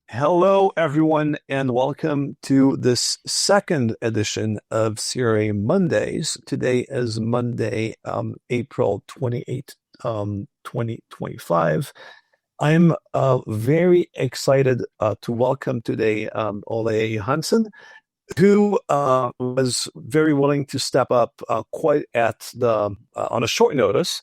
Hello, everyone, and welcome to this second edition of CRA Mondays. Today is Monday, April 28th, 2025. I'm very excited to welcome today Olle E Johansson, who was very willing to step up quite at the on a short notice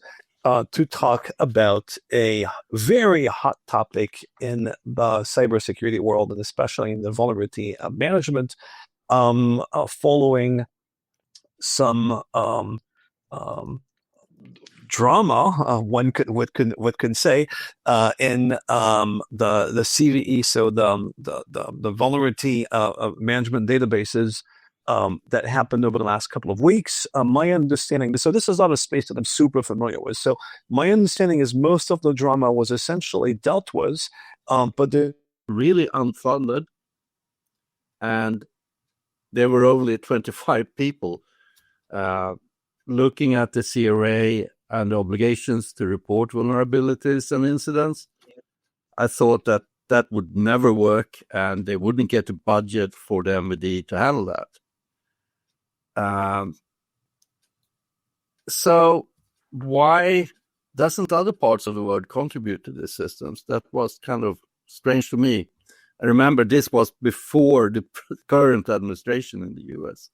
to talk about a very hot topic in the cybersecurity world, and especially in the vulnerability management, following some drama, one could say, in the CVE, so the vulnerability management databases that happened over the last couple of weeks. My understanding, so this is not a space that I'm super familiar with. So my understanding is most of the drama was essentially dealt with, but they're really unfunded, and there were only 25 people looking at the CRA and the obligations to report vulnerabilities and incidents. I thought that that would never work, and they wouldn't get a budget for the MVD to handle that. So why doesn't other parts of the world contribute to these systems? That was kind of strange to me. I remember this was before the current administration in the US.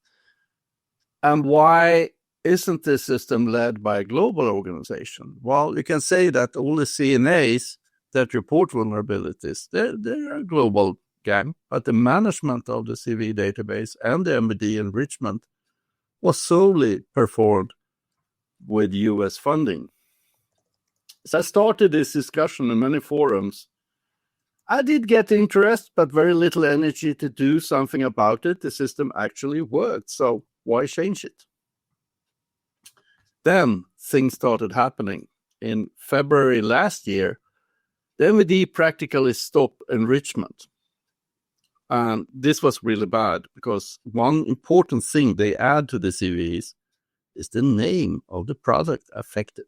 And why isn't this system led by a global organization? Well, you can say that all the CNAs that report vulnerabilities, they're a global gang, but the management of the CVE database and the MVD enrichment was solely performed with US funding. So I started this discussion in many forums. I did get interest, but very little energy to do something about it. The system actually worked, so why change it? Then things started happening. In February last year, the MVD practically stopped enrichment. And this was really bad because one important thing they add to the CVEs is the name of the product affected.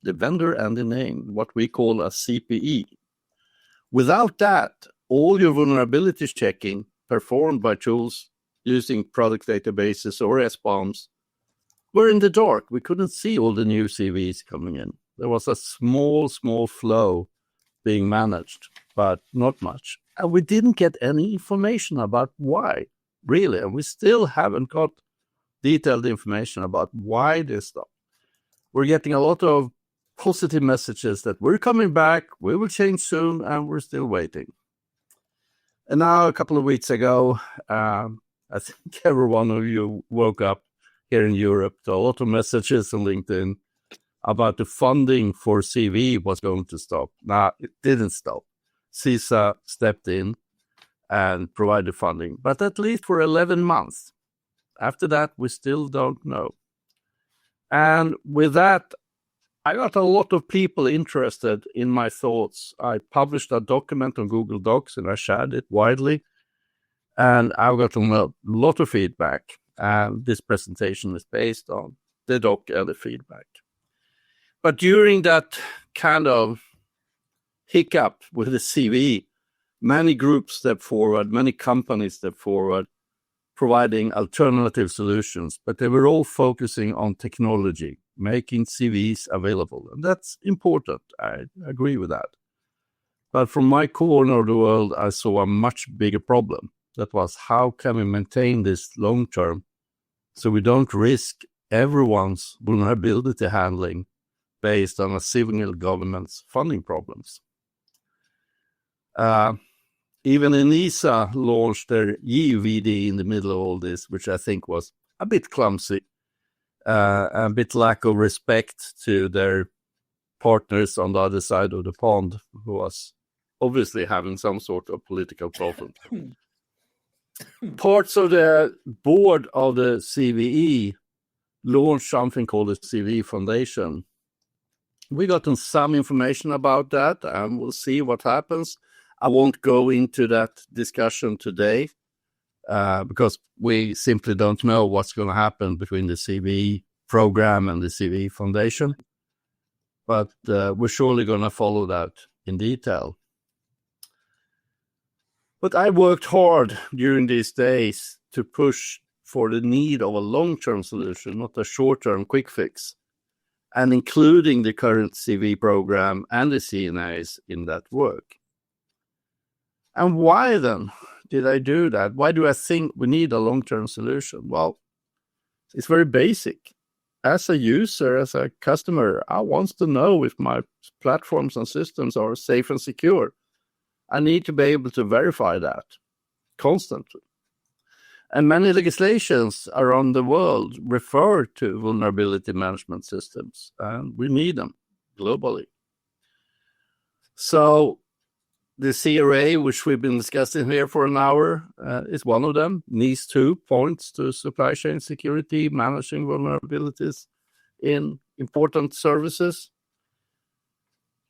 The vendor and the name, what we call a CPE. Without that, all your vulnerabilities checking performed by tools using product databases or SBOMs were in the dark. We couldn't see all the new CVEs coming in. There was a small flow being managed, but not much. And we didn't get any information about why, really. And we still haven't got detailed information about why this stopped. We're getting a lot of positive messages that we're coming back, we will change soon, and we're still waiting. And now, a couple of weeks ago, I think every one of you woke up here in Europe to a lot of messages on LinkedIn about the funding for CVE was going to stop. Now, it didn't stop. CISA stepped in and provided funding, but at least for 11 months. After that, we still don't know. And with that, I got a lot of people interested in my thoughts. I published a document on Google Docs and I shared it widely. And I got a lot of feedback. And this presentation is based on the doc and the feedback. But during that kind of hiccup with the CVE, many groups stepped forward, many companies stepped forward, providing alternative solutions, but they were all focusing on technology, making CVEs available. And that's important. I agree with that. But from my corner of the world, I saw a much bigger problem. That was, how can we maintain this long term so we don't risk everyone's vulnerability handling based on a civil government's funding problems? Even ENISA launched their EUVD in the middle of all this, which I think was a bit clumsy, a bit lack of respect to their partners on the other side of the pond, who was obviously having some sort of political problem. Parts of the board of the CVE launched something called the CVE Foundation. We gotten some information about that, and we'll see what happens. I won't go into that discussion today because we simply don't know what's going to happen between the CVE program and the CVE Foundation. But we're surely going to follow that in detail. But I worked hard during these days to push for the need of a long-term solution, not a short-term quick fix, and including the current CVE program and the CNAs in that work. And why then did I do that? Why do I think we need a long-term solution? Well, it's very basic. As a user, as a customer, I want to know if my platforms and systems are safe and secure. I need to be able to verify that constantly. And many legislations around the world refer to vulnerability management systems, and we need them globally. So the CRA, which we've been discussing here for an hour, is one of them. These 2 points to supply chain security, managing vulnerabilities in important services.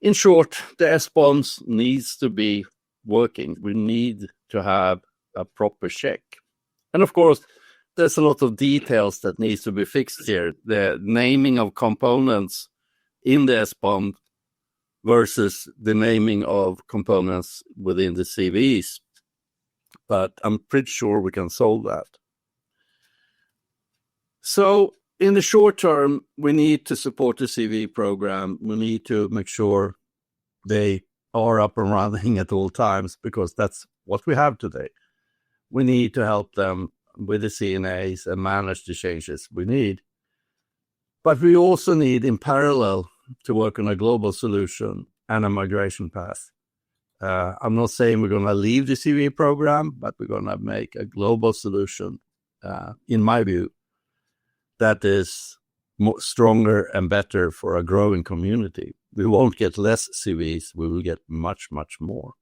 In short, the SBOMs needs to be working. We need to have a proper check. And of course, there's a lot of details that needs to be fixed here. The naming of components in the SBOM versus the naming of components within the CVEs. But I'm pretty sure we can solve that. So in the short term, we need to support the CVE program. We need to make sure they are up and running at all times, because that's what we have today. We need to help them with the CNAs and manage the changes we need. But we also need, in parallel, to work on a global solution and a migration path. I'm not saying we're going to leave the CVE program, but we're going to make a global solution, in my view, that is stronger and better for a growing community. We won't get less CVEs, we will get much, much more.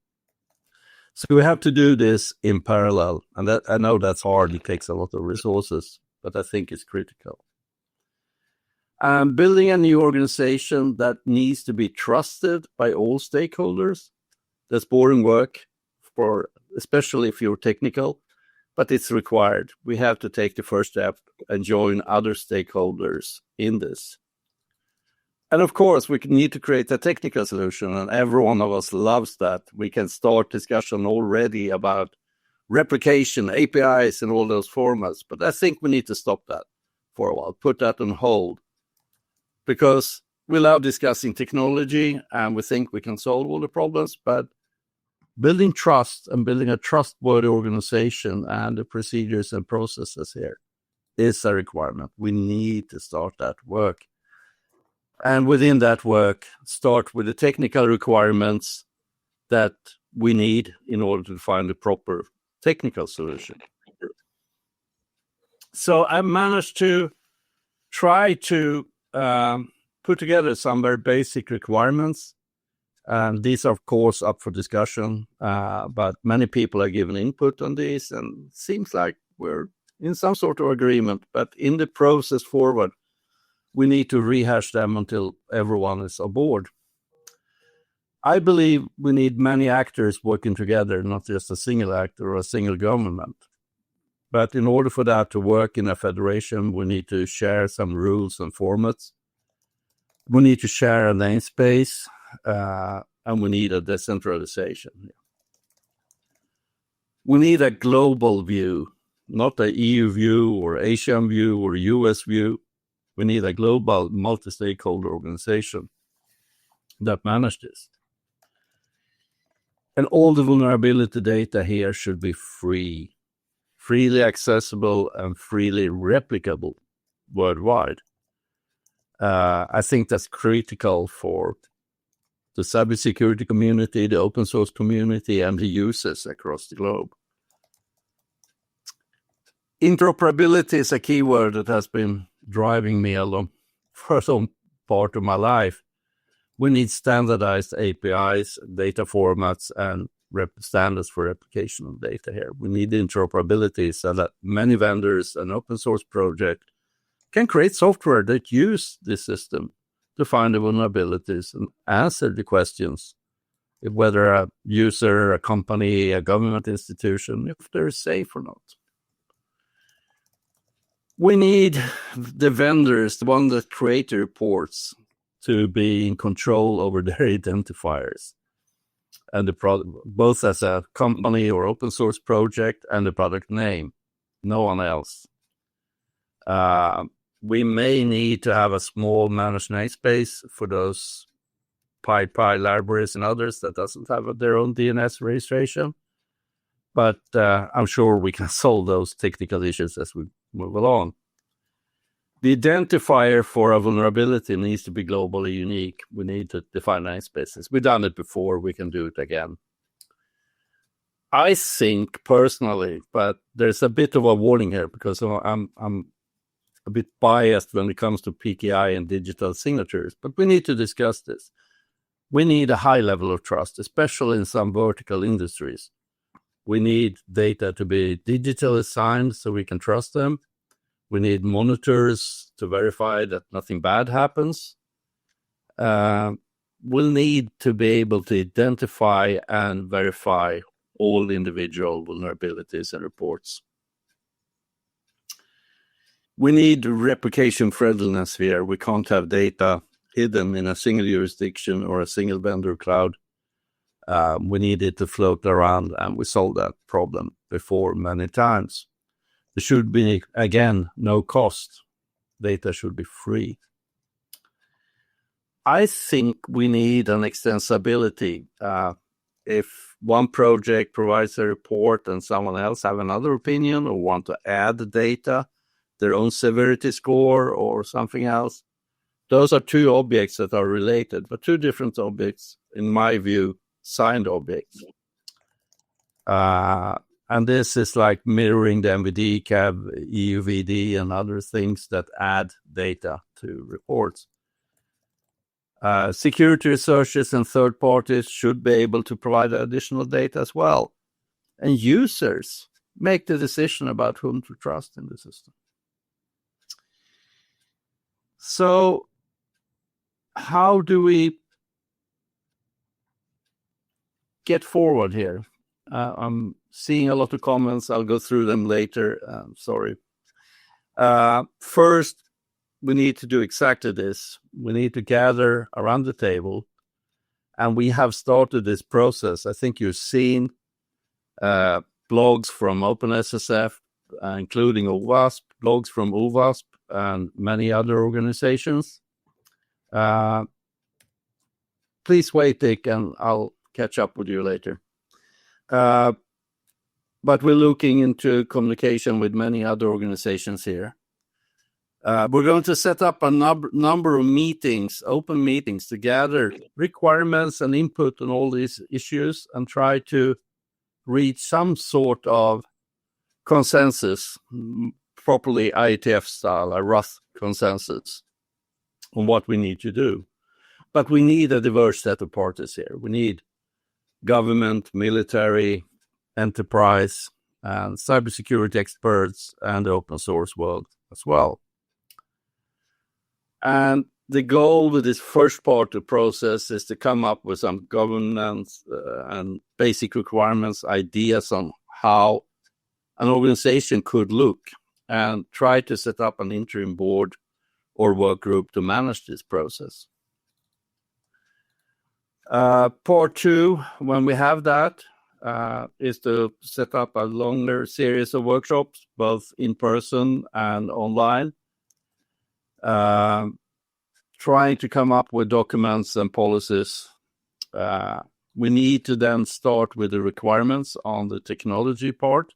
So we have to do this in parallel. And that, I know that's hard, it takes a lot of resources, but I think it's critical. Building a new organization that needs to be trusted by all stakeholders. That's boring work, especially if you're technical, but it's required. We have to take the first step and join other stakeholders in this. And of course, we need to create a technical solution, and every one of us loves that. We can start discussion already about replication, APIs, and all those formats. But I think we need to stop that for a while, put that on hold, because we love discussing technology and we think we can solve all the problems. But building trust and building a trustworthy organization and the procedures and processes here is a requirement. We need to start that work. And within that work, start with the technical requirements that we need in order to find the proper technical solution. So I managed to try to put together some very basic requirements. And these are, of course, up for discussion, but many people are giving input on these, and it seems like we're in some sort of agreement. But in the process forward, we need to rehash them until everyone is on board. I believe we need many actors working together, not just a single actor or a single government. But in order for that to work in a federation, we need to share some rules and formats. We need to share a namespace, and we need a decentralization. We need a global view, not an EU view or Asian view or US view. We need a global multi-stakeholder organization that manages this. And all the vulnerability data here should be freely accessible and freely replicable worldwide. I think that's critical for the cybersecurity community, the open source community, and the users across the globe. Interoperability is a keyword that has been driving me along for some part of my life. We need standardized APIs, data formats, and standards for replication of data here. We need interoperability so that many vendors and open source projects can create software that use this system to find the vulnerabilities and answer the questions, whether a user, a company, a government institution, if they're safe or not. We need the vendors, the one that create the reports, to be in control over their identifiers. and both as a company or open source project and the product name. No one else. We may need to have a small managed namespace for those PyPy libraries and others that doesn't have their own DNS registration. But I'm sure we can solve those technical issues as we move along. The identifier for a vulnerability needs to be globally unique. We need to define namespaces. We've done it before. We can do it again. I think personally, but there's a bit of a warning here because I'm a bit biased when it comes to PKI and digital signatures, but we need to discuss this. We need a high level of trust, especially in some vertical industries. We need data to be digitally signed so we can trust them. We need monitors to verify that nothing bad happens. We'll need to be able to identify and verify all individual vulnerabilities and reports. We need replication friendliness here. We can't have data hidden in a single jurisdiction or a single vendor cloud. We need it to float around, and we solved that problem before many times. There should be, again, no cost. Data should be free. I think we need an extensibility. If one project provides a report and someone else have another opinion or want to add the data, their own severity score or something else, those are two objects that are related, but two different objects, in my view, signed objects. And this is like mirroring the MVD, CAB, EUVD, and other things that add data to reports. Security researchers and third parties should be able to provide additional data as well. And users make the decision about whom to trust in the system. So how do we get forward here? I'm seeing a lot of comments. I'll go through them later. Sorry. First, we need to do exactly this. We need to gather around the table, and we have started this process. I think you've seen blogs from OpenSSF, including OWASP, blogs from OWASP, and many other organizations. Please wait, Dick, and I'll catch up with you later. But we're looking into communication with many other organizations here. We're going to set up a number of meetings, open meetings, to gather requirements and input on all these issues and try to reach some sort of consensus, properly IETF style, a rough consensus on what we need to do. But we need a diverse set of parties here. We need government, military, enterprise, and cybersecurity experts, and the open source world as well. And the goal with this first part of the process is to come up with some governance and basic requirements, ideas on how an organization could look, and try to set up an interim board or work group to manage this process. Part two, when we have that, is to set up a longer series of workshops, both in person and online, trying to come up with documents and policies. We need to then start with the requirements on the technology part.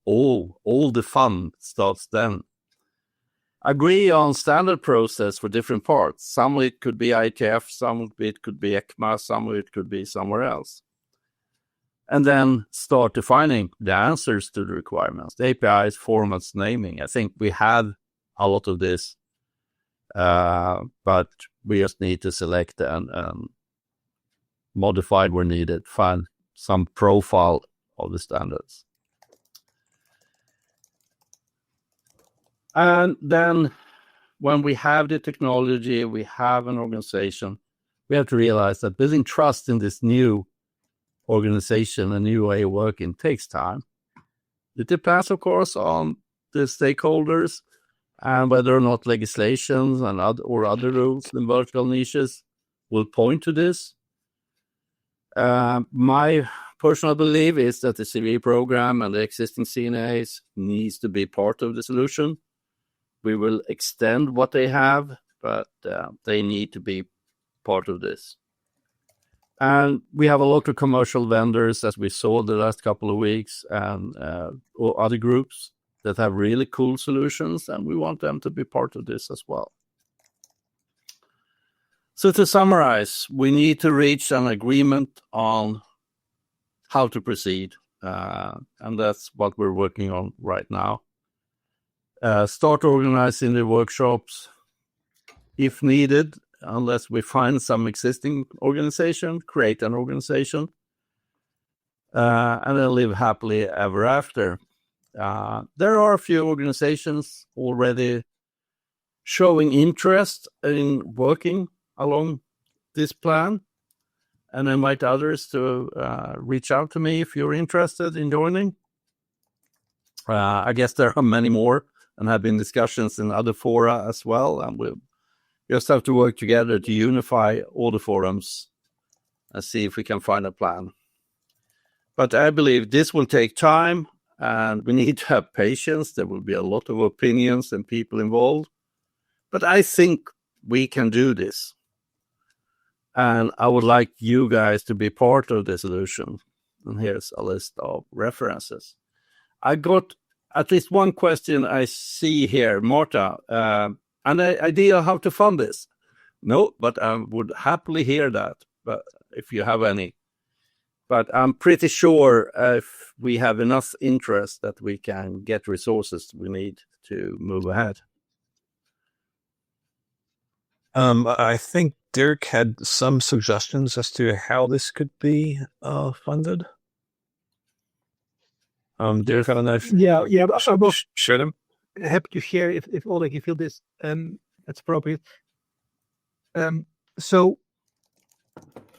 All the fun starts then. Agree on standard process for different parts. Some of it could be IETF, some of it could be ECMA, some of it could be somewhere else. And then start defining the answers to the requirements, the APIs, formats, naming. I think we have a lot of this, but we just need to select and modify where needed, find some profile of the standards. And then when we have the technology, we have an organization, we have to realize that building trust in this new organization, a new way of working, takes time. It depends, of course, on the stakeholders and whether or not legislations and other rules in vertical niches will point to this. My personal belief is that the CVE program and the existing CNAs needs to be part of the solution. We will extend what they have, but they need to be part of this. And we have a lot of commercial vendors, as we saw the last couple of weeks, and or other groups that have really cool solutions, and we want them to be part of this as well. So to summarize, we need to reach an agreement on how to proceed, and that's what we're working on right now. Start organizing the workshops if needed, unless we find some existing organization, create an organization, and then live happily ever after. There are a few organizations already showing interest in working along this plan, and I invite others to reach out to me if you're interested in joining. I guess there are many more and have been discussions in other fora as well, and we'll just have to work together to unify all the forums and see if we can find a plan. But I believe this will take time, and we need to have patience. There will be a lot of opinions and people involved, but I think we can do this. And I would like you guys to be part of the solution. And here's a list of references. I got at least one question I see here, Marta. An idea how to fund this? No, but I would happily hear that, but if you have any. But I'm pretty sure if we have enough interest that we can get resources we need to move ahead. I think Dirk had some suggestions as to how this could be funded. Dirk, I don't know if Yeah. I will share them. happy to share if Olle, you feel this that's appropriate. So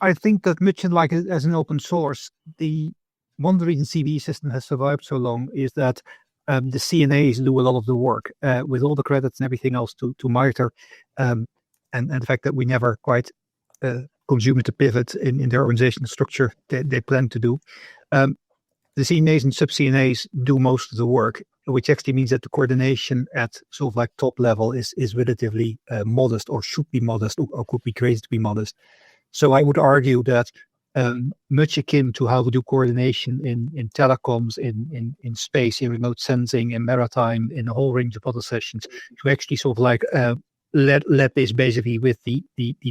I think that much like as an open source, the one reason CVE system has survived so long is that the CNAs do a lot of the work with all the credits and everything else to monitor, and the fact that we never quite consumed the pivot in their organizational structure they plan to do. The CNAs and sub-CNAs do most of the work, which actually means that the coordination at sort of like top level is relatively modest, or should be modest, or could be created to be modest. So I would argue that much akin to how we do coordination in telecoms, in space, in remote sensing, in maritime, in a whole range of other sessions, to actually sort of like let this basically with the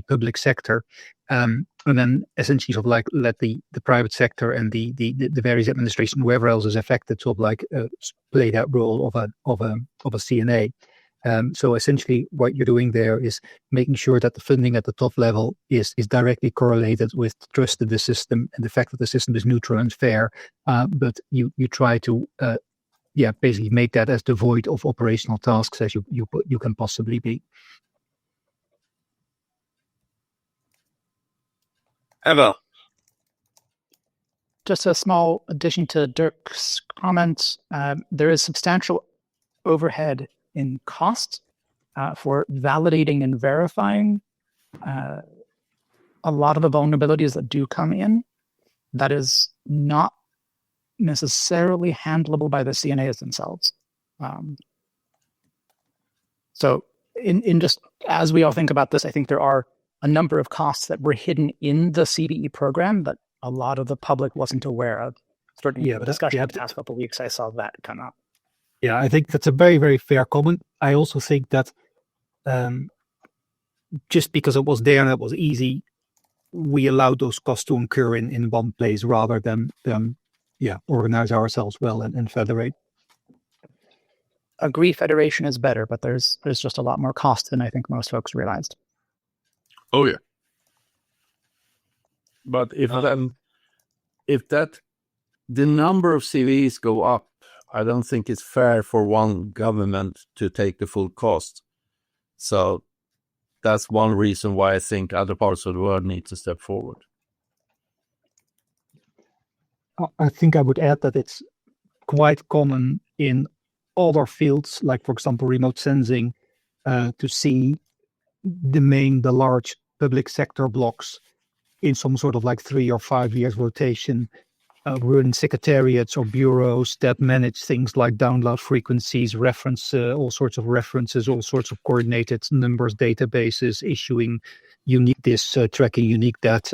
public sector, and then essentially sort of like let the private sector and the various administration, whoever else is affected, sort of like play that role of a CNA. So essentially what you're doing there is making sure that the funding at the top level is directly correlated with trust in the system and the fact that the system is neutral and fair, but you try to basically make that as devoid of operational tasks as you can possibly be. Eva. Just a small addition to Dirk's comments. There is substantial overhead in cost for validating and verifying a lot of the vulnerabilities that do come in. That is not necessarily handleable by the CNAs themselves. So in just as we all think about this, I think there are a number of costs that were hidden in the CVE program that a lot of the public wasn't aware of. Certainly, the discussion the past couple of weeks, I saw that come up. Yeah, I think that's a very, very fair comment. I also think that just because it was there and it was easy, we allowed those costs to incur in one place rather than organize ourselves well and federate. Agree, federation is better, but there's just a lot more cost than I think most folks realized. Oh yeah. But if the number of CVEs go up, I don't think it's fair for one government to take the full cost. So that's one reason why I think other parts of the world need to step forward. I think I would add that it's quite common in other fields, like, for example, remote sensing, to see the large public sector blocks in some sort of like 3 or 5 years rotation, running secretariats or bureaus that manage things like download frequencies, all sorts of references, all sorts of coordinated numbers, databases, issuing unique this, tracking unique that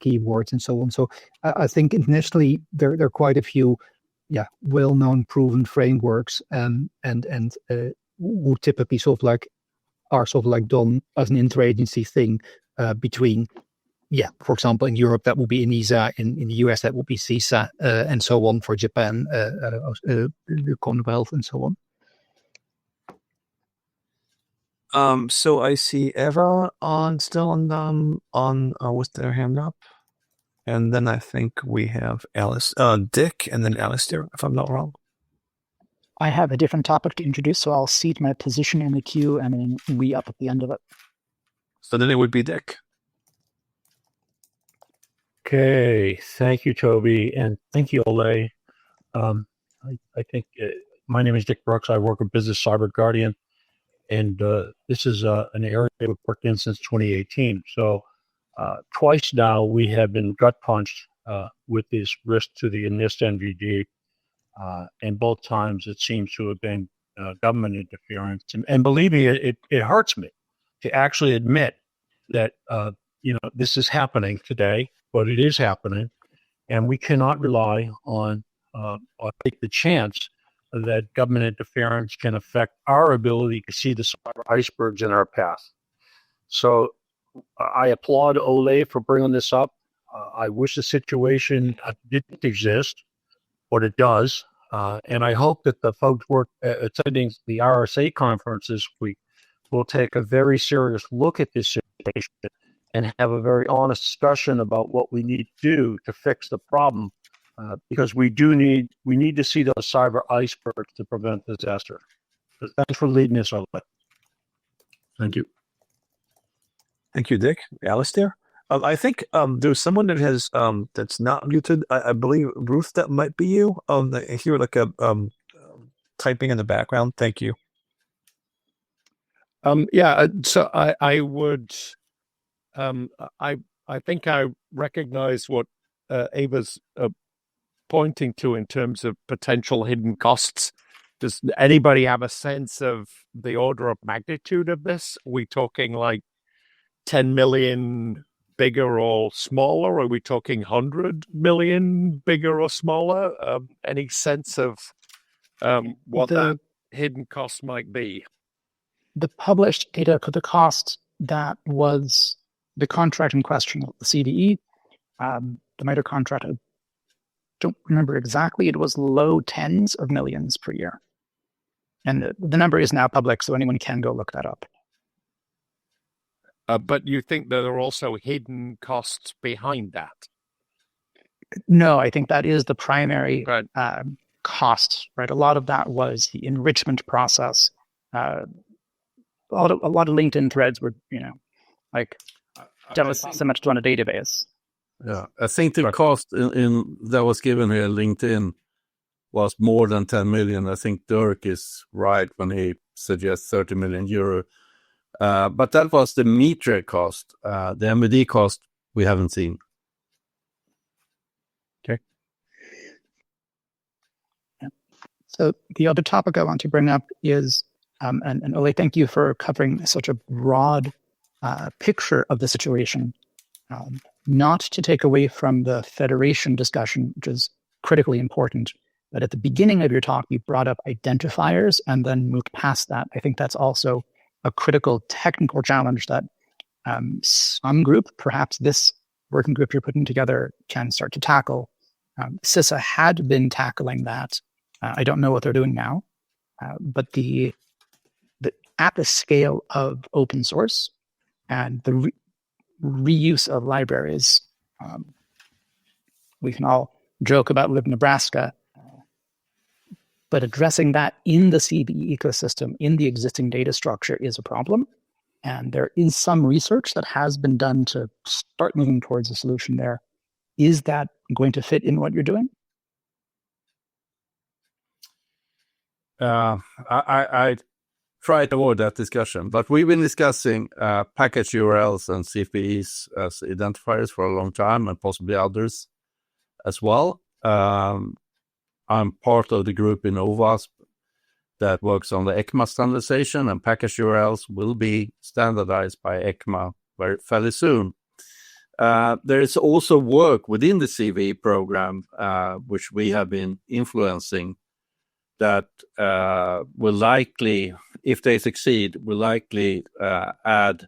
keywords and so on. So I think internationally there are quite a few, well-known, proven frameworks, and who typically are done as an interagency thing between. For example, in Europe, that will be ENISA. In the US, that will be CISA, and so on for Japan, the Commonwealth, and so on. So I see Eva still on with their hand up. And then I think we have Dick, and then Alistair, if I'm not wrong. I have a different topic to introduce, so I'll cede my position in the queue and then re-up at the end of it. So then it would be Dick. Okay, thank you, Toby, and thank you, Ole. I think my name is Dick Brooks. I work with Business Cyber Guardian, and this is an area we've worked in since 2018. So twice now we have been gut punched with this risk to the NIST NVD, and both times it seems to have been government interference. And believe me, it hurts me to actually admit that this is happening today. But it is happening, and we cannot rely on or take the chance that government interference can affect our ability to see the cyber icebergs in our path. So I applaud Ole for bringing this up. I wish the situation didn't exist, but it does. And I hope that the folks attending the RSA conference this week will take a very serious look at this situation and have a very honest discussion about what we need to do to fix the problem, because we need to see those cyber icebergs to prevent disaster. So thanks for leading this, Ole. Thank you. Thank you, Dick. Alistair? I think there's someone that has that's not muted. I believe, Ruth, that might be you. I hear like a typing in the background. Thank you. So I would... I think I recognize what Eva's pointing to in terms of potential hidden costs. Does anybody have a sense of the order of magnitude of this? Are we talking like 10 million bigger or smaller? Are we talking 100 million bigger or smaller? Any sense of what that hidden cost might be? The published data for the cost that was the contract in question, the CVE, the MITRE contract, I don't remember exactly, it was low tens of millions per year. And the number is now public, so anyone can go look that up. But you think there are also hidden costs behind that? No, I think that is the primary cost, right? A lot of that was the enrichment process. A lot of LinkedIn threads were, just so much to run a database. Yeah, I think the cost in that was given here, LinkedIn, was more than 10 million. I think Dirk is right when he suggests 30 million euro. But that was the MITRE cost. The MVD cost we haven't seen. Okay. Yeah. So the other topic I want to bring up is, and Ole, thank you for covering such a broad picture of the situation. Not to take away from the federation discussion, which is critically important, but at the beginning of your talk, you brought up identifiers and then moved past that. I think that's also a critical technical challenge that some group, perhaps this working group you're putting together, can start to tackle. CISA had been tackling that. I don't know what they're doing now, but at the scale of open source and the reuse of libraries, we can all joke about Live Nebraska, but addressing that in the CVE ecosystem, in the existing data structure, is a problem. And there is some research that has been done to start moving towards a solution there. Is that going to fit in what you're doing? I try to avoid that discussion. But we've been discussing package URLs and CVEs as identifiers for a long time, and possibly others as well. I'm part of the group in OWASP that works on the ECMA standardization, and package URLs will be standardized by ECMA fairly soon. There is also work within the CVE program, which we have been influencing, that will likely, if they succeed, will likely add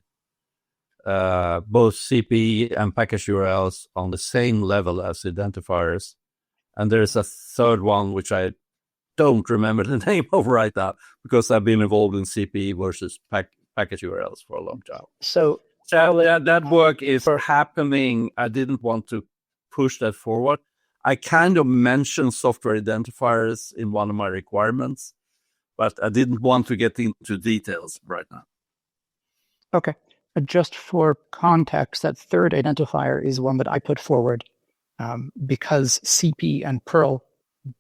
both CPE and package URLs on the same level as identifiers. And there's a third one, which I don't remember the name of right now, because I've been involved in CPE versus package URLs for a long time. So that work is happening. I didn't want to push that forward. I kind of mentioned software identifiers in one of my requirements, but I didn't want to get into details right now. Okay. Just for context, that third identifier is one that I put forward because CP and Perl,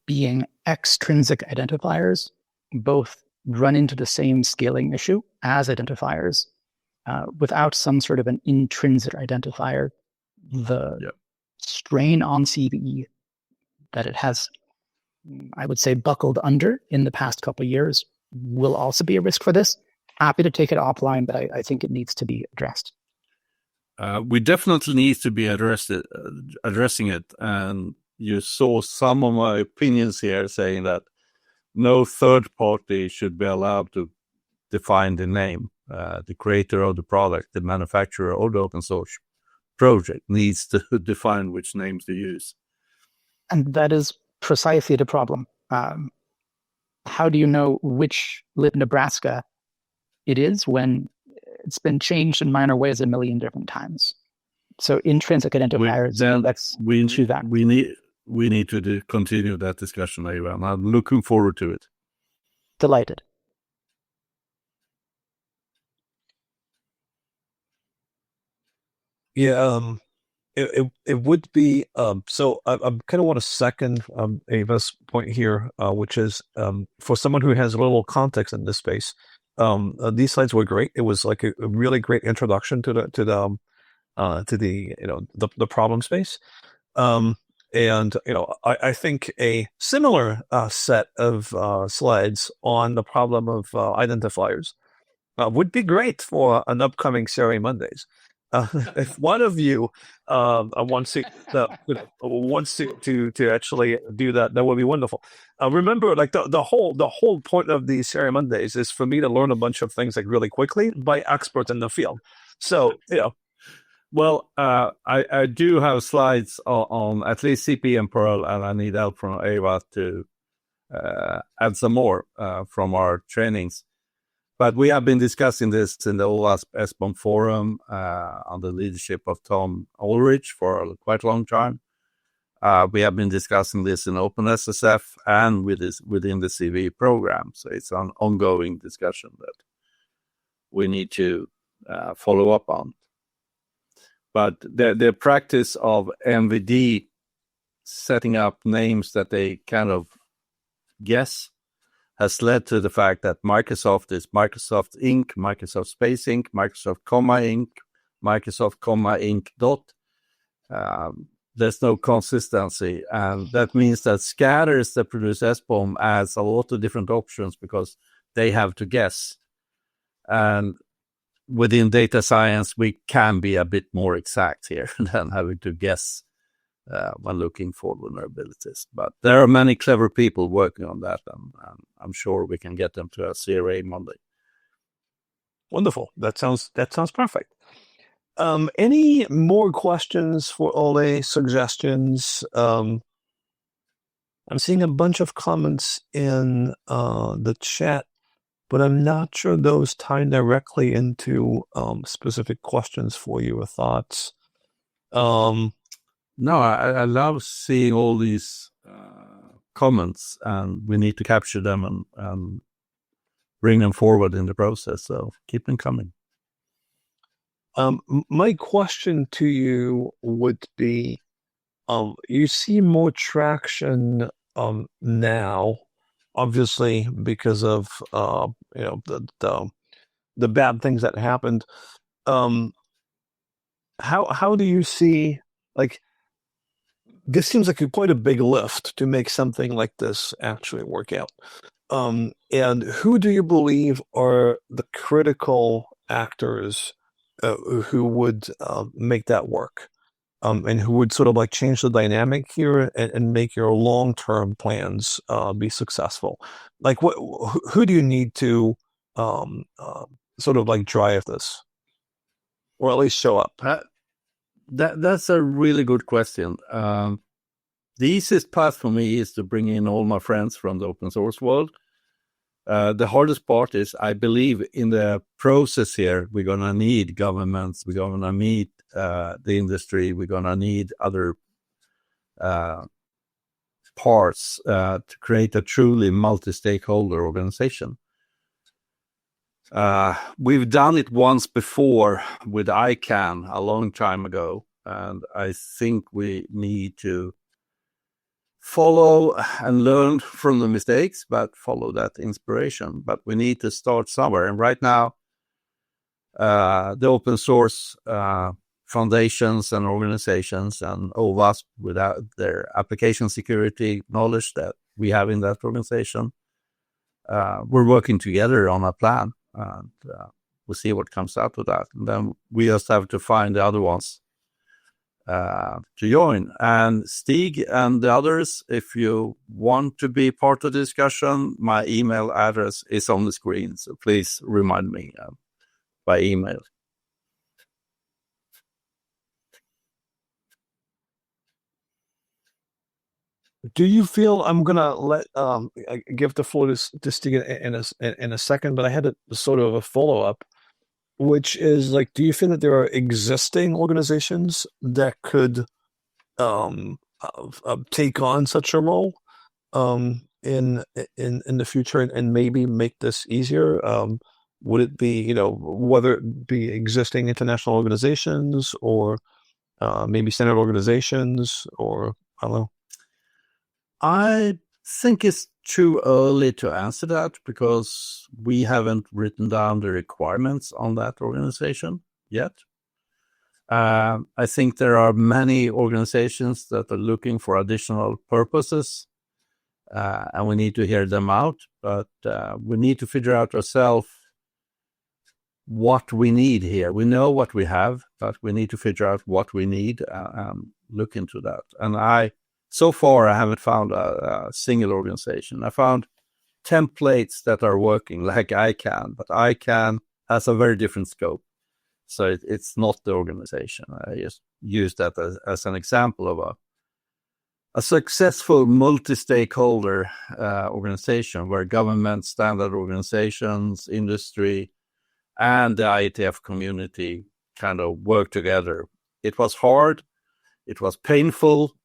being extrinsic identifiers, both run into the same scaling issue as identifiers. Without some sort of an intrinsic identifier, the strain on CVE that it has, I would say, buckled under in the past couple of years will also be a risk for this. Happy to take it offline, but I think it needs to be addressed. We definitely need to be addressing it. And you saw some of my opinions here saying that no third party should be allowed to define the name. The creator of the product, the manufacturer of the open source project needs to define which names to use. And that is precisely the problem. How do you know which lib Nebraska it is when it's been changed in minor ways a million different times? So intrinsic identifiers, we need to continue that discussion, Eva, and I'm looking forward to it. Delighted. Yeah, it would be so I kind of want to second Eva's point here, which is for someone who has little context in this space, these slides were great. It was like a really great introduction to the problem space. And I think a similar set of slides on the problem of identifiers would be great for an upcoming CRA Mondays. If one of you wants to actually do that, that would be wonderful. Remember, like the whole point of the CRA Mondays is for me to learn a bunch of things like really quickly by experts in the field. So Well, I do have slides on at least CP and Perl, and I need help from Eva to add some more from our trainings. But we have been discussing this in the OWASP SBOM forum on the leadership of Tom Ulrich for quite a long time. We have been discussing this in OpenSSF and within the CVE program. So it's an ongoing discussion that we need to follow up on. But the practice of MVD setting up names that they kind of guess has led to the fact that Microsoft is Microsoft Inc., Microsoft Space Inc., Microsoft Comma Inc., Microsoft Comma Inc. dot. There's no consistency. And that means that scatters that produce SBOM adds a lot of different options because they have to guess. And within data science, we can be a bit more exact here than having to guess when looking for vulnerabilities. But there are many clever people working on that, and I'm sure we can get them to a CRA Monday. Wonderful. That sounds perfect. Any more questions for Olle? Suggestions? I'm seeing a bunch of comments in the chat, but I'm not sure those tie directly into specific questions for you or thoughts. No, I love seeing all these comments, and we need to capture them and bring them forward in the process. So keep them coming. My question to you would be, you see more traction now obviously because of the bad things that happened. How do you see, like, this seems like quite a big lift to make something like this actually work out. And who do you believe are the critical actors who would make that work? And who would sort of like change the dynamic here and make your long-term plans be successful? Like, who do you need to sort of like drive this, or at least show up? That's a really good question. The easiest path for me is to bring in all my friends from the open source world. The hardest part is, I believe, in the process here, we're going to need governments, we're going to need the industry, we're going to need other parts to create a truly multi-stakeholder organization. We've done it once before with ICANN a long time ago, and I think we need to follow and learn from the mistakes, but follow that inspiration. But we need to start somewhere. And right now, the open source foundations and organizations and OWASP, without their application security knowledge that we have in that organization, we're working together on a plan, and we'll see what comes out of that. And then we just have to find the other ones to join. And Stig and the others, if you want to be part of the discussion, my email address is on the screen, so please remind me by email. Do you feel, I'm gonna let give the floor to Stig in a second, but I had a sort of a follow-up, which is like, do you feel that there are existing organizations that could take on such a role in the future and maybe make this easier? Would it be, whether it be existing international organizations or maybe standard organizations, or I don't know? I think it's too early to answer that because we haven't written down the requirements on that organization yet. I think there are many organizations that are looking for additional purposes, and we need to hear them out. But we need to figure out ourselves what we need here. We know what we have, but we need to figure out what we need and look into that. And so far, I haven't found a single organization. I found templates that are working like ICANN, but ICANN has a very different scope. So it's not the organization. I just use that as an example of a successful multi-stakeholder organization where government, standard organizations, industry, and the IETF community kind of work together. It was hard. It was painful.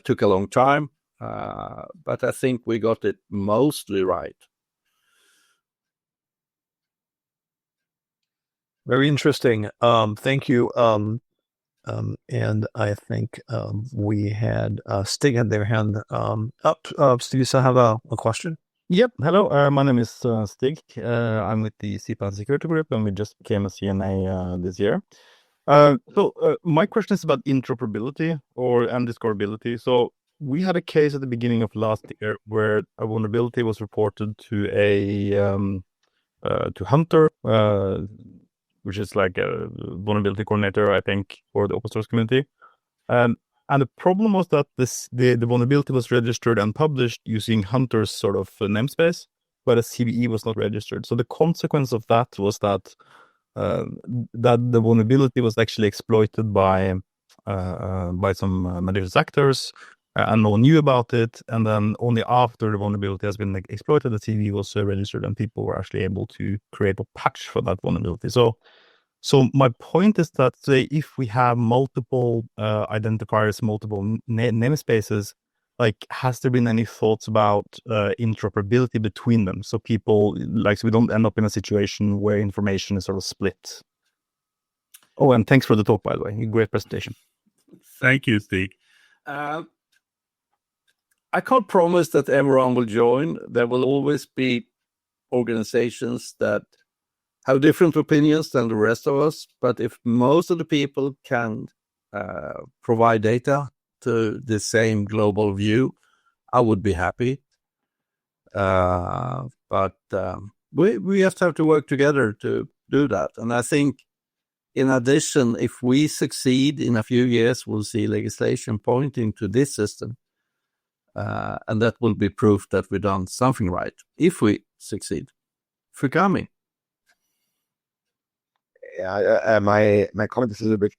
Took a long time, but I think we got it mostly right. Very interesting. Thank you. And I think we had Stig had their hand up. Stig, you still have a question? Yep. Hello. My name is Stig. I'm with the CPAN Security Group, and we just became a CNA this year. So my question is about interoperability and discoverability. So we had a case at the beginning of last year where a vulnerability was reported to to Hunter, which is like a vulnerability coordinator, I think, for the open source community. And the problem was that the vulnerability was registered and published using Hunter's sort of namespace, but a CVE was not registered. So the consequence of that was that the vulnerability was actually exploited by some malicious actors, and no one knew about it. And then only after the vulnerability has been exploited, the CVE was registered, and people were actually able to create a patch for that vulnerability. So my point is that, say, if we have multiple identifiers, multiple namespaces, like, has there been any thoughts about interoperability between them? So people, so we don't end up in a situation where information is sort of split. Oh, and thanks for the talk, by the way. Great presentation. Thank you, Stig. I I can't promise that everyone will join. There will always be organizations that have different opinions than the rest of us. But if most of the people can provide data to the same global view, I would be happy. But we just have to work together to do that. And I think, in addition, if we succeed in a few years, we'll see legislation pointing to this system. And that will be proof that we've done something right, if we succeed. Fukami. Yeah, my comment is a little bit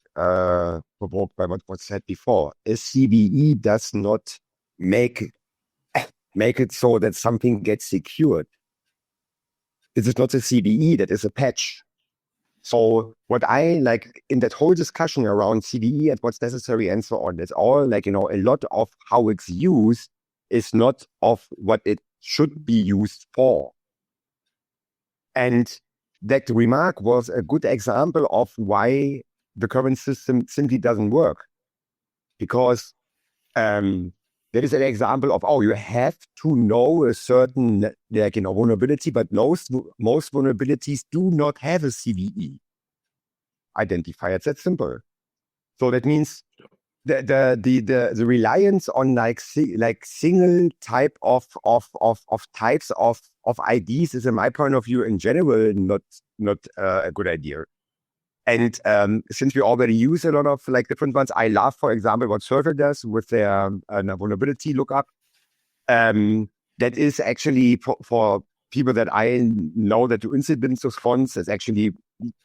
provoked by what was said before. A CVE does not make it so that something gets secured. This is not a CVE, that is a patch. So what I like in that whole discussion around CVE and what's necessary and so on, it's all like, a lot of how it's used is not of what it should be used for. And that remark was a good example of why the current system simply doesn't work. Because there is an example of, you have to know a certain vulnerability, but most vulnerabilities do not have a CVE identifier. It's that simple. So that means the reliance on single type of types of IDs is, in my point of view, in general, not a good idea. And since we already use a lot of different ones, I love, for example, what Circle does with their vulnerability lookup. That is actually for people that I know that do incident response is actually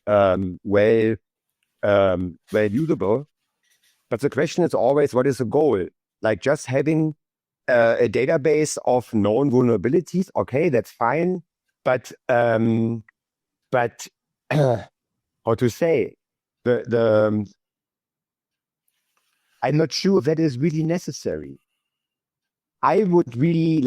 well usable. But the question is always, what is the goal? Like just having a database of known vulnerabilities, okay, that's fine. But how to say, I'm not sure that is really necessary. I would really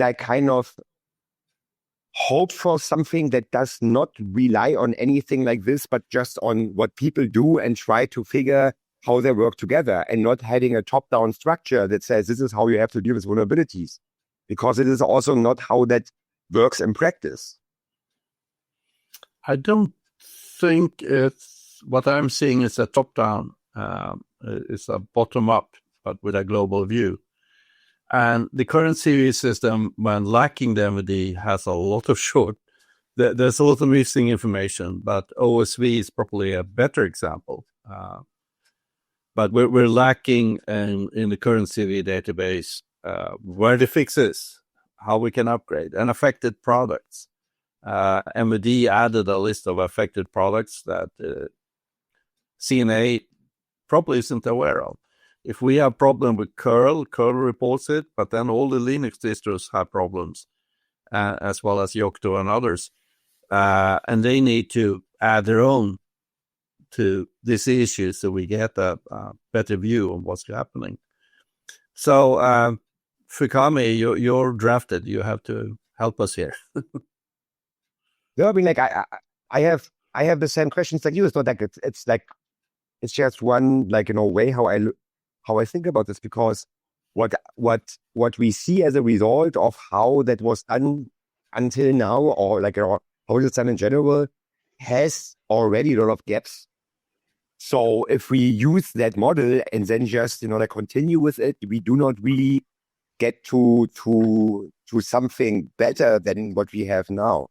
hope for something that does not rely on anything like this, but just on what people do and try to figure how they work together, and not having a top-down structure that says this is how you have to deal with vulnerabilities, because it is also not how that works in practice. I don't think it's what I'm seeing is a top-down. It's a bottom-up, but with a global view. And the current CVE system, when lacking the MVD, has a lot of there's a lot of missing information, but OSV is probably a better example. But we're lacking in the current CVE database where the fix is, how we can upgrade, and affected products. MVD added a list of affected products that CNA probably isn't aware of. If we have problem with curl reports it, but then all the Linux distros have problems, as well as Yocto and others. And they need to add their own to this issue so we get a better view of what's happening. So, Fukami, you're drafted. You have to help us here. No, I mean, I have the same questions like you. It's not like it's just one way how I think about this, because what we see as a result of how that was done until now, or how it's done in general, has already a lot of gaps. So if we use that model and then just continue with it, we do not really get to something better than what we have now.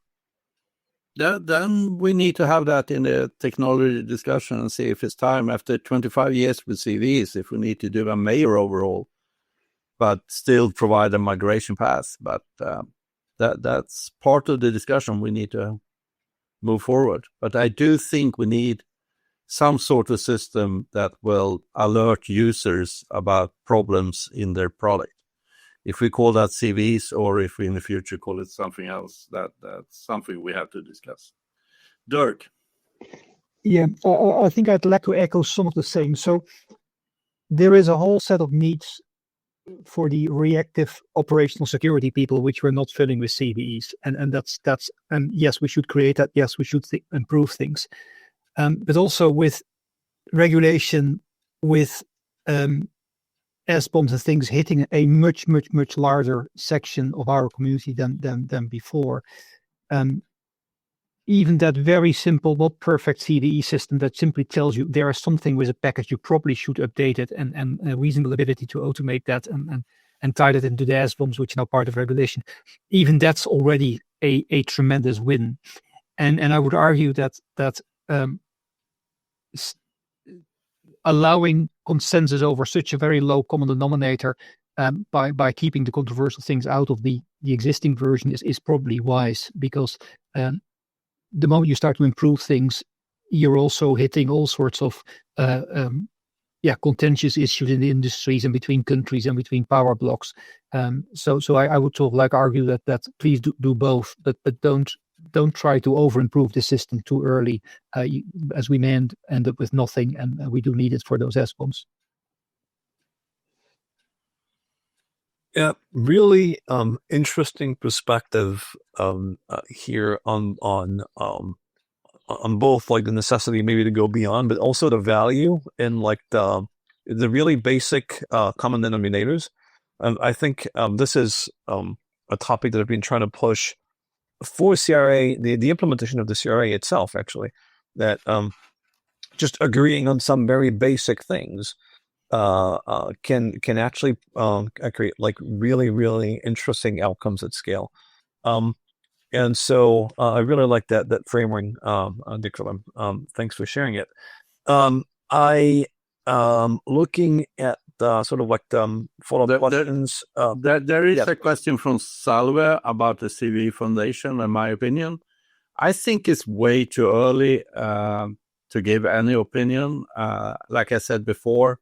Then we need to have that in the technology discussion and see if it's time after 25 years with CVEs, if we need to do a major overhaul, but still provide a migration path. But that's part of the discussion. We need to move forward. But I do think we need some sort of system that will alert users about problems in their product. If we call that CVEs, or if we in the future call it something else, that's something we have to discuss. Dirk. Yeah, I think I'd like to echo some of the same. So there is a whole set of needs for the reactive operational security people, which we're not filling with CVEs. And that's and yes, we should create that. Yes, we should improve things. But also with regulation, with S-bombs and things hitting a much larger section of our community than before. Even that very simple, not perfect CVE system that simply tells you there is something with a package, you probably should update it, and a reasonable ability to automate that and tie that into the S-bombs, which are now part of regulation. Even that's already a tremendous win. And I would argue that allowing consensus over such a very low common denominator by keeping the controversial things out of the existing version is probably wise, because the moment you start to improve things, you're also hitting all sorts of contentious issues in the industries and between countries and between power blocks. So I would sort of like argue that please do both, but don't try to over improve the system too early, as we may end up with nothing, and we do need it for those S-bombs. Yeah, really interesting perspective here on both like the necessity maybe to go beyond, but also the value in like the really basic common denominators. I think this is a topic that I've been trying to push for CRA, the implementation of the CRA itself, actually, that just agreeing on some very basic things can actually create like really interesting outcomes at scale. And so I really like that framing, Dick. Thanks for sharing it. I looking at sort of like follow-up questions. There is a question from Salve about the CVE Foundation, in my opinion. I think it's way too early to give any opinion. Like I said before,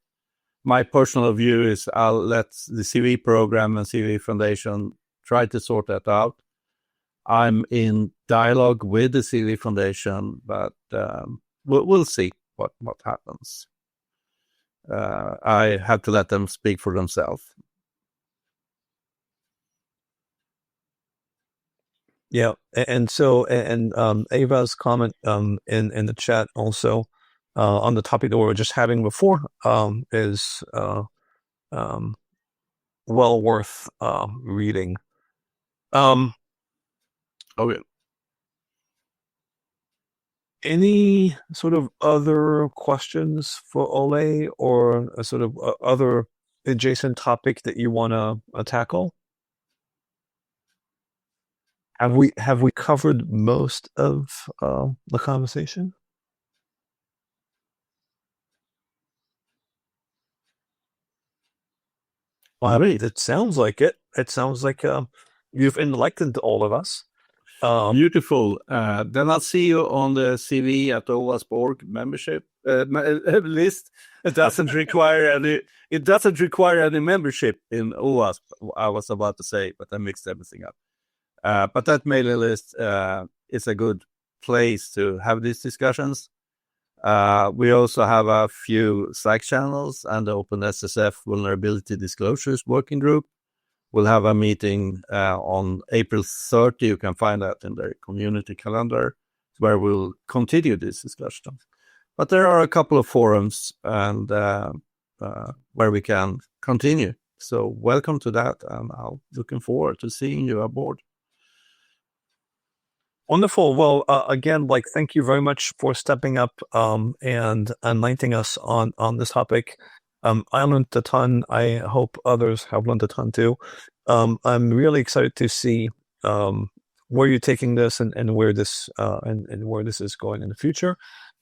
my personal view is I'll let the CVE program and CVE Foundation try to sort that out. I'm in dialogue with the CVE Foundation, but we'll see what happens. I have to let them speak for themselves. Yeah, and so Ava's comment in the chat also on the topic that we were just having before is well worth reading. Okay. Any sort of other questions for Ole, or a sort of other adjacent topic that you want to tackle? Have we covered most of the conversation? Well, it sounds like it. It sounds like you've enlightened all of us. Beautiful. Then I'll see you on the CVE at OWASP.org membership list. It doesn't require any membership in OWASP. I was about to say, but I mixed everything up. But that mailing list is a good place to have these discussions. We also have a few Slack channels and the OpenSSF Vulnerability Disclosures Working Group. We'll have a meeting on April 30. You can find that in the community calendar, where we'll continue this discussion. But there are a couple of forums and where we can continue. So welcome to that, and I'm looking forward to seeing you aboard. Wonderful. Well, again, thank you very much for stepping up and enlightening us on this topic. I learned a ton. I hope others have learned a ton too. I'm really excited to see where you're taking this and where this is going in the future.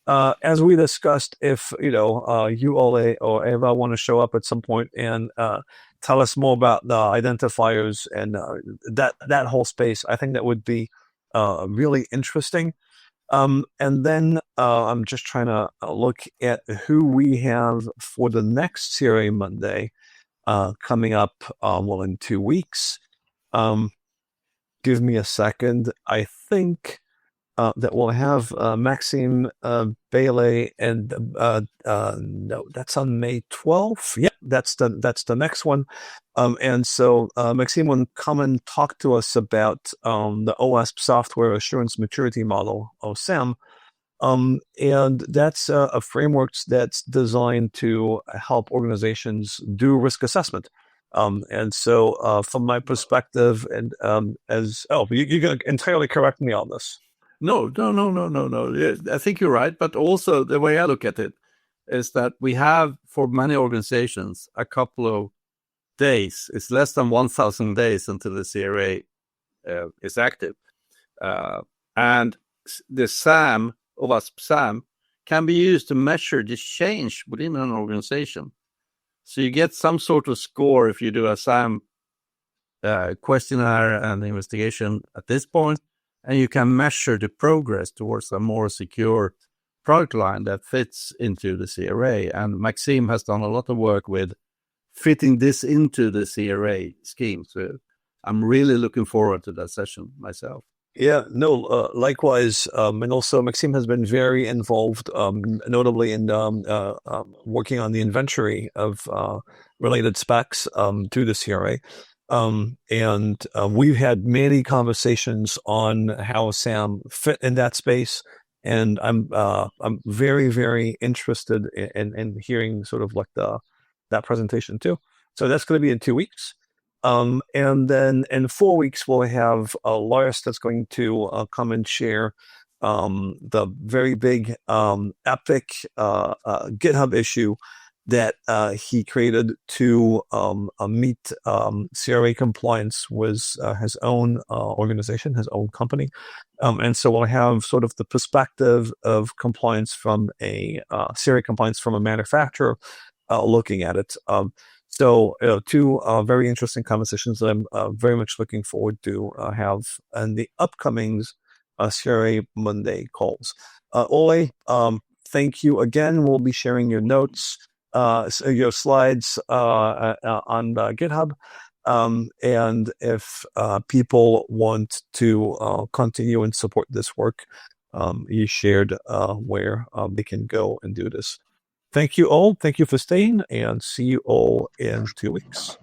As we discussed, if you Ole or Eva want to show up at some point and tell us more about the identifiers and that whole space, I think that would be really interesting. And then I'm just trying to look at who we have for the next CRA Monday coming up, in 2 weeks. Give me a second. I think that we'll have Maxim, Baële, and no, that's on May 12th. Yeah, that's the next one. And so Maxim will come and talk to us about the OWASP Software Assurance Maturity Model, OSAM. And that's a framework that's designed to help organizations do risk assessment. And so from my perspective, and you're going to entirely correct me on this. No. Yeah, I think you're right. But also the way I look at it is that we have, for many organizations, a couple of days. It's less than 1,000 days until the CRA is active. And the SAM can be used to measure the change within an organization. So you get some sort of score if you do a SAM questionnaire and investigation at this point, and you can measure the progress towards a more secure product line that fits into the CRA. And Maxim has done a lot of work with fitting this into the CRA scheme. So I'm really looking forward to that session myself. Yeah, no, likewise. And also Maxim has been very involved, notably in working on the inventory of related specs to the CRA. And we've had many conversations on how SAM fit in that space. And I'm very, very interested in hearing sort of like that presentation too. So that's going to be in 2 weeks. And then in 4 weeks, we'll have Lars that's going to come and share the very big epic GitHub issue that he created to meet CRA compliance with his own organization, his own company. And so we'll have sort of the perspective of compliance from CRA compliance from a manufacturer looking at it. So two very interesting conversations that I'm very much looking forward to have in the upcoming CRA Monday calls. Ole, thank you again. We'll be sharing your notes, your slides on GitHub. And if people want to continue and support this work, you shared where they can go and do this. Thank you all. Thank you for staying, and see you all in 2 weeks.